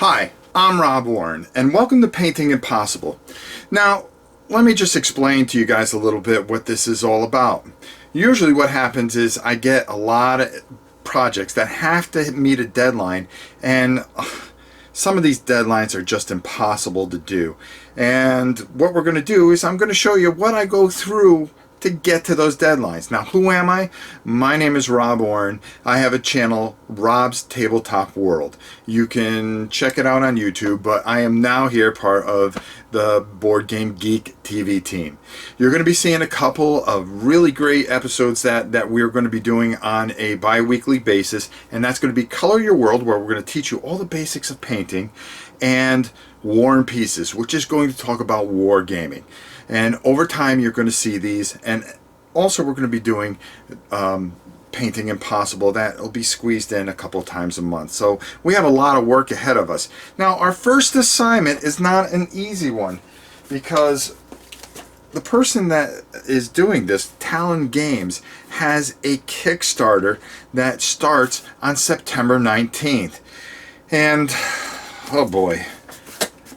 Hi, I'm Rob Oren, and welcome to Painting Impossible. Now, let me just explain to you guys a little bit what this is all about. Usually what happens is I get a lot of projects that have to meet a deadline, and some of these deadlines are just impossible to do. And what we're going to do is I'm going to show you what I go through to get to those deadlines. Now, who am I? My name is Rob Oren. I have a channel, Rob's Tabletop World. You can check it out on YouTube, but I am now here part of the Board Game Geek TV team. You're going to be seeing a couple of really great episodes that we're going to be doing on a bi-weekly basis, and that's going to be Color Your World, where we're going to teach you all the basics of painting, and War and Pieces, which is going to talk about war gaming. And over time you're going to see these, and also we're going to be doing Painting Impossible. That will be squeezed in a couple times a month. So we have a lot of work ahead of us. Now, our first assignment is not an easy one, because the person that is doing this, Talon Games, has a Kickstarter that starts on September 19th. And oh boy,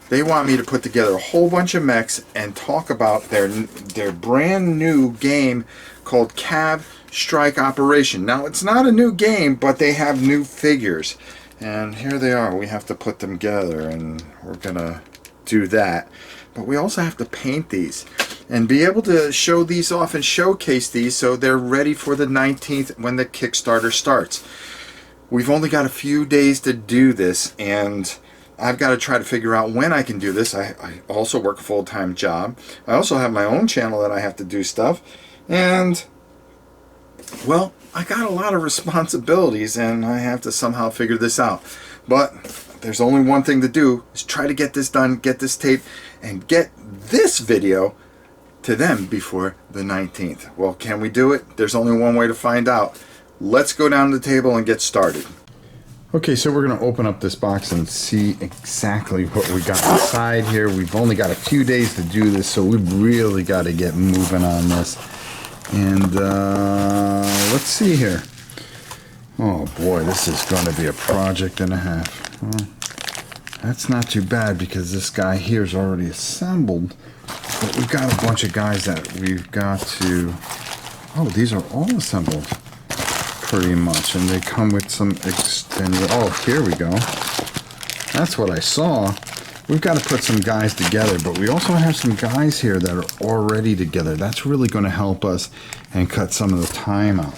they want me to put together a whole bunch of mechs and talk about their brand new game called Cav Strike Operation. Now, it's not a new game, but they have new figures. And here they are. We have to put them together, and we're going to do that. But we also have to paint these and be able to show these off and showcase these so they're ready for the 19th when the Kickstarter starts. We've only got a few days to do this, and I've got to try to figure out when I can do this. I also work a full-time job. I also have my own channel that I have to do stuff. And, well, I got a lot of responsibilities, and I have to somehow figure this out. But there's only one thing to do, is try to get this done, get this tape, and get this video to them before the 19th. Well, can we do it? There's only one way to find out. Let's go down to the table and get started. Okay, so we're going to open up this box and see exactly what we got inside here. We've only got a few days to do this, so we've really got to get moving on this. And let's see here. Oh boy, this is going to be a project and a half. Well, that's not too bad, because this guy here is already assembled. But we've got a bunch of guys that we've got to... Oh, these are all assembled pretty much, and they come with some extended... Oh, here we go. That's what I saw. We've got to put some guys together, but we also have some guys here that are already together. That's really going to help us and cut some of the time out.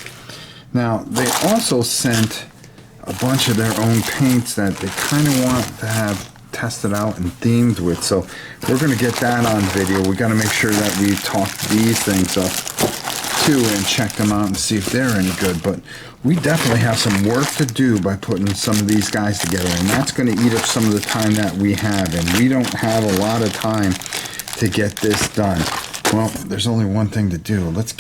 Now, they also sent a bunch of their own paints that they kind of want to have tested out and themed with, so we're going to get that on video. We got to make sure that we talk these things up too and check them out and see if they're any good. But we definitely have some work to do by putting some of these guys together, and that's going to eat up some of the time that we have, and we don't have a lot of time to get this done. Well, there's only one thing to do. Let's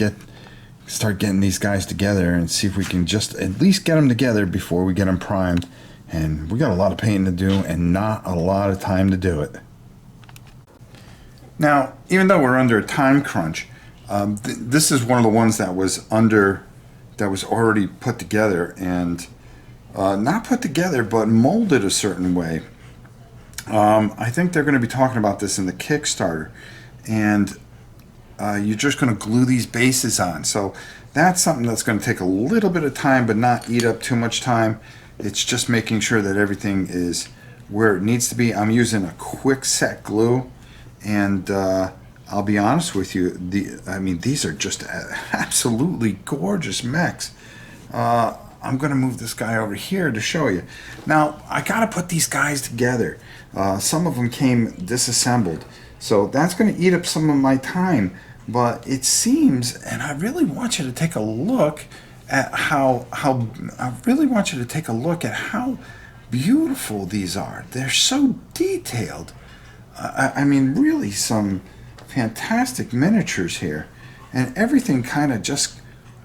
start getting these guys together and see if we can just at least get them together before we get them primed. And we got a lot of painting to do and not a lot of time to do it. Now, even though we're under a time crunch, this is one of the ones that was already put together, and not put together but molded a certain way. I think they're going to be talking about this in the Kickstarter, and you're just going to glue these bases on. So that's something that's going to take a little bit of time but not eat up too much time. It's just making sure that everything is where it needs to be. I'm using a quick set glue, and I'll be honest with you, I mean, these are just absolutely gorgeous mechs. I'm going to move this guy over here to show you. Now, I got to put these guys together. Some of them came disassembled, so that's going to eat up some of my time. But it seems, and I really want you to take a look at how beautiful these are. They're so detailed. I mean, really some fantastic miniatures here, and everything kind of just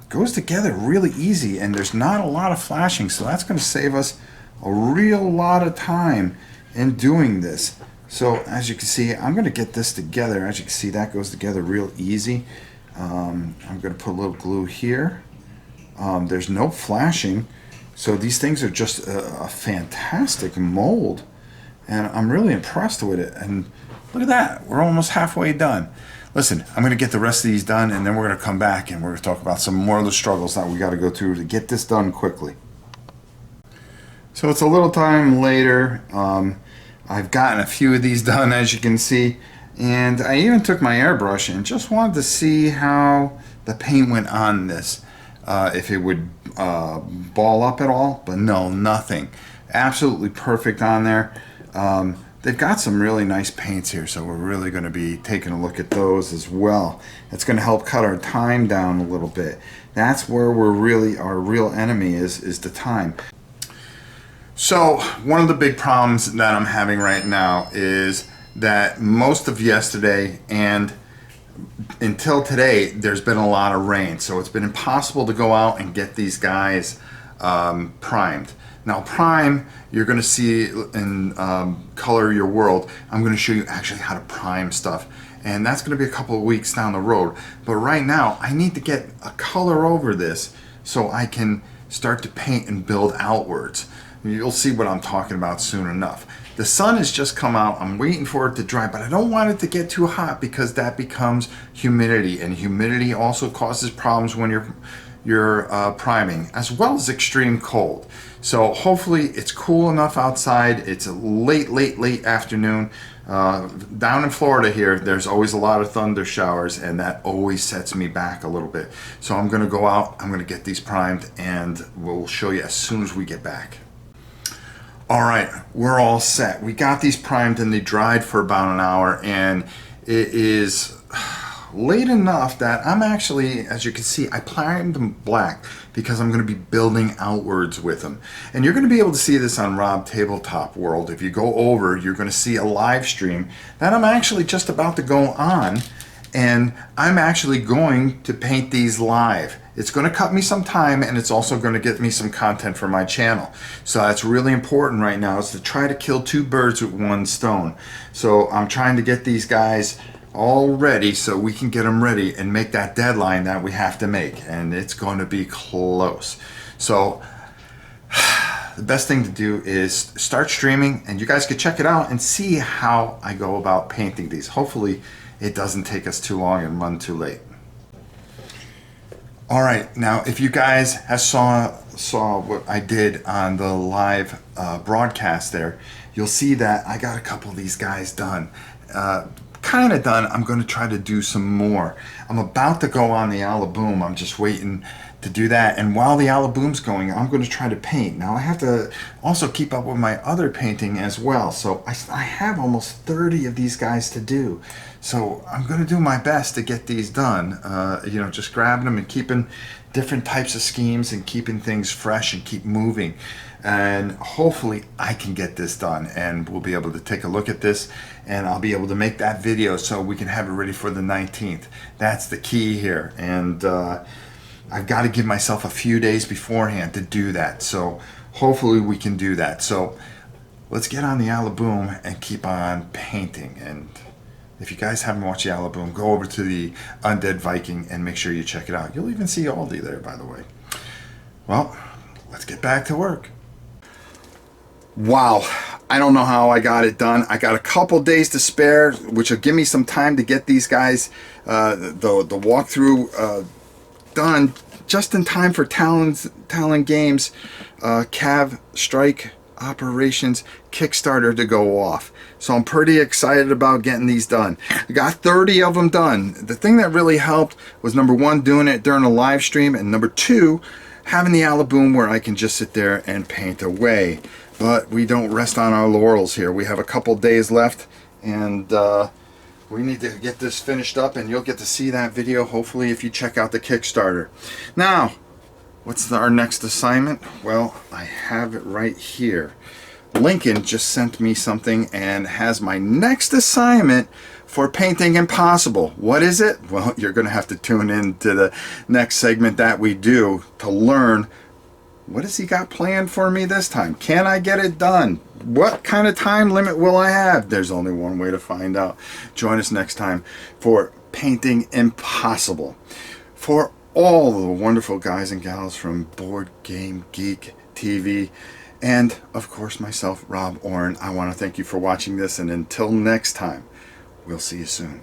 goes together really easy, and there's not a lot of flashing, so that's going to save us a real lot of time in doing this. So as you can see, I'm going to get this together. As you can see, that goes together real easy. I'm going to put a little glue here. There's no flashing, so these things are just a fantastic mold. and I'm really impressed with it. And look at that, we're almost halfway done. Listen, I'm going to get the rest of these done, and then we're going to come back and we're going to talk about some more of the struggles that we got to go through to get this done quickly. So it's a little time later. I've gotten a few of these done, as you can see, and I even took my airbrush and just wanted to see how the paint went on this, if it would ball up at all. But no, nothing. Absolutely perfect on there. They've got some really nice paints here, so we're really going to be taking a look at those as well. It's going to help cut our time down a little bit. That's where we're really, our real enemy is the time. So one of the big problems that I'm having right now is that most of yesterday and until today there's been a lot of rain, so it's been impossible to go out and get these guys primed. Now prime, you're going to see in Color Your World, I'm going to show you actually how to prime stuff, and that's going to be a couple of weeks down the road. But right now I need to get a color over this so I can start to paint and build outwards. You'll see what I'm talking about soon enough. The sun has just come out. I'm waiting for it to dry, but I don't want it to get too hot because that becomes humidity, and humidity also causes problems when you're priming, as well as extreme cold. So hopefully it's cool enough outside. It's a late afternoon. Down in Florida here, there's always a lot of thunder showers, and that always sets me back a little bit. So I'm going to go out, I'm going to get these primed, and we'll show you as soon as we get back. All right, we're all set. We got these primed and they dried for about an hour, and it is late enough that I'm actually, as you can see, I primed them black because I'm going to be building outwards with them. And you're going to be able to see this on Rob Tabletop World. If you go over, you're going to see a live stream that I'm actually just about to go on, and I'm actually going to paint these live. It's going to cut me some time, and it's also going to get me some content for my channel. So that's really important right now, is to try to kill two birds with one stone. So I'm trying to get these guys all ready so we can get them ready and make that deadline that we have to make, and it's going to be close. So the best thing to do is start streaming, and you guys can check it out and see how I go about painting these. Hopefully it doesn't take us too long and run too late. All right, now if you guys have saw what I did on the live broadcast there, you'll see that I got a couple of these guys done. Kind of done. I'm going to try to do some more. I'm about to go on the Alaboom. I'm just waiting to do that, and while the Alaboom's going, I'm going to try to paint. Now I have to also keep up with my other painting as well, so I have almost 30 of these guys to do. So I'm going to do my best to get these done, you know, just grabbing them and keeping different types of schemes and keeping things fresh and keep moving. And hopefully I can get this done, and we'll be able to take a look at this, and I'll be able to make that video so we can have it ready for the 19th. That's the key here, and I've got to give myself a few days beforehand to do that. So hopefully we can do that. So let's get on the Alaboom and keep on painting. And if you guys haven't watched the Alaboom, go over to the Undead Viking and make sure you check it out. You'll even see Aldi there, by the way. Well, let's get back to work. Wow, I don't know how I got it done. I got a couple days to spare, which will give me some time to get these guys the walkthrough done just in time for Talon Games Cav Strike Operations Kickstarter to go off. So I'm pretty excited about getting these done. I got 30 of them done. The thing that really helped was, number one, doing it during a live stream, and number two, having the Alaboom where I can just sit there and paint away. But we don't rest on our laurels here. We have a couple days left, and we need to get this finished up, and you'll get to see that video hopefully if you check out the Kickstarter. Now, what's our next assignment? Well, I have it right here. Lincoln just sent me something and has my next assignment for Painting Impossible. What is it? Well, you're going to have to tune in to the next segment that we do to learn what has he got planned for me this time. Can I get it done? What kind of time limit will I have? There's only one way to find out. Join us next time for Painting Impossible. For all the wonderful guys and gals from Board Game Geek TV And of course myself, Rob Oren. I want to thank you for watching this, and until next time, we'll see you soon.